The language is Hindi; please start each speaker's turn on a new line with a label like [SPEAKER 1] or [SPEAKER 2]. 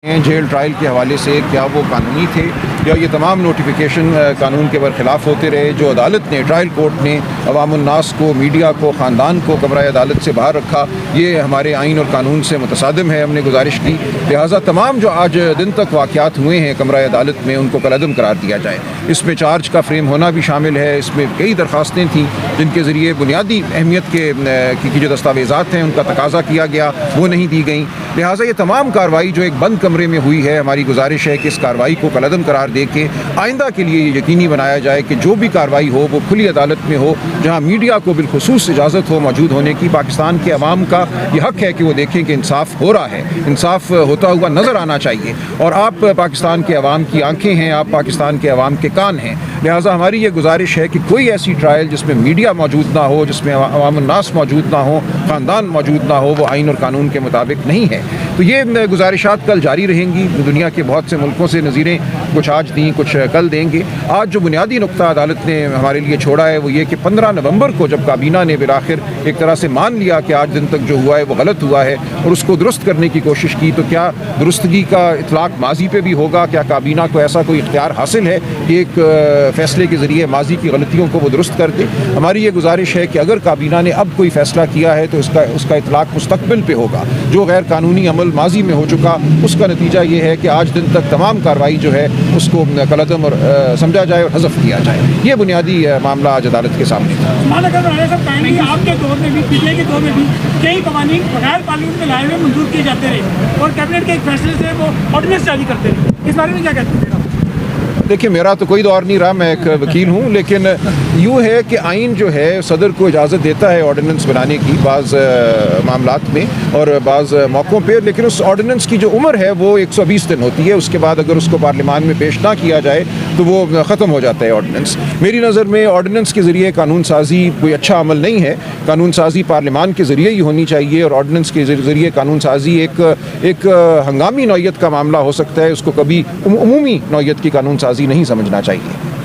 [SPEAKER 1] जेल ट्रायल के हवाले से क्या वो कानूनी थे या ये तमाम नोटिफिकेशन कानून के बरखिलाफ़ होते रहे। जो अदालत ने, ट्रायल कोर्ट ने अवामुन्नास को, मीडिया को, ख़ानदान को कमरा अदालत से बाहर रखा, ये हमारे आइन और कानून से मुतसादिम है। हमने गुजारिश की लिहाजा तमाम जो आज दिन तक वाक़यात हुए हैं कमरा अदालत में उनको कलअदम करार दिया जाए। इसमें चार्ज का फ्रेम होना भी शामिल है। इसमें कई दरख्वास्तें थीं जिनके ज़रिए बुनियादी अहमियत की जो दस्तावेज़ात हैं उनका तकाजा किया गया, वो नहीं दी गई। लिहाजा ये तमाम कार्रवाई जो एक बंद कमरे में हुई है, हमारी गुजारिश है कि इस कार्रवाई को कलअदम करार दे के आइंदा के लिए ये यकीनी बनाया जाए कि जो भी कार्रवाई हो वो खुली अदालत में हो, जहाँ मीडिया को बिलखुसूस इजाज़त हो मौजूद होने की। पाकिस्तान के अवाम का ये हक़ है कि वो देखें कि इंसाफ हो रहा है, इंसाफ होता हुआ नज़र आना चाहिए। और आप पाकिस्तान के अवाम की आंखें हैं, आप पाकिस्तान के अवाम के कान हैं। लिहाजा हमारी ये गुजारिश है कि कोई ऐसी ट्रायल जिसमें मीडिया मौजूद ना हो, जिसमें अवामुन्नास मौजूद ना हो, ख़ानदान मौजूद ना हो, वो आइन और कानून के मुताबिक नहीं है। तो ये गुजारिशात कल जारी रहेंगी। दुनिया के बहुत से मुल्कों से नज़ीरें कुछ आज दी, कुछ कल देंगे। आज जो बुनियादी नुक्ता अदालत ने हमारे लिए छोड़ा है वो ये कि 15 नवंबर को जब काबीना ने बिलाखिर एक तरह से मान लिया कि आज दिन तक जो हुआ है वो गलत हुआ है और उसको दुरुस्त करने की कोशिश की, तो क्या दुरुस्तगी का इतलाक माजी पे भी होगा? क्या काबीना को ऐसा कोई इख्तियार हासिल है कि एक फ़ैसले के ज़रिए माजी की गलतियों को वो दुरुस्त कर दे? हमारी ये गुजारिश है कि अगर काबीना ने अब कोई फ़ैसला किया है तो उसका इतलाक मुस्तकबिल पे होगा। जो गैर कानूनी अमल माजी में हो चुका उसका नतीजा ये है कि आज दिन तक तमाम कार्रवाई जो है उसको कलअदम और समझा जाए और हज़फ किया जाए। ये बुनियादी मामला आज अदालत के सामने था।
[SPEAKER 2] आपके दौर में भी, पिछले के दौर में भी कई कवानीन बगैर पार्लियामेंट में लाए हुए मंजूर किए जाते रहे और कैबिनेट के एक फैसले से वो ऑर्डिनेंस जारी करते रहे। इस बारे में क्या कहते हैं?
[SPEAKER 1] देखिए, मेरा तो कोई दौर नहीं रहा, मैं एक वकील हूँ, लेकिन यूँ है कि आइन जो है सदर को इजाज़त देता है ऑर्डिनेंस बनाने की बाज़ मामलात में और बाज़ मौक़ों पे, लेकिन उस ऑर्डिनेंस की जो उम्र है वो 120 दिन होती है। उसके बाद अगर उसको पार्लियामान में पेश ना किया जाए तो वो ख़त्म हो जाता है ऑर्डिनेंस। मेरी नज़र में ऑर्डिनेंस के ज़रिए कानून साज़ी कोई अच्छा अमल नहीं है। कानून साज़ी पार्लियामान के ज़रिए ही होनी चाहिए और ऑर्डिनेंस के ज़रिए कानून साज़ी एक हंगामी नौयत का मामला हो सकता है। उसको कभी उमूमी नौयत की कानून साज़ी नहीं समझना चाहिए।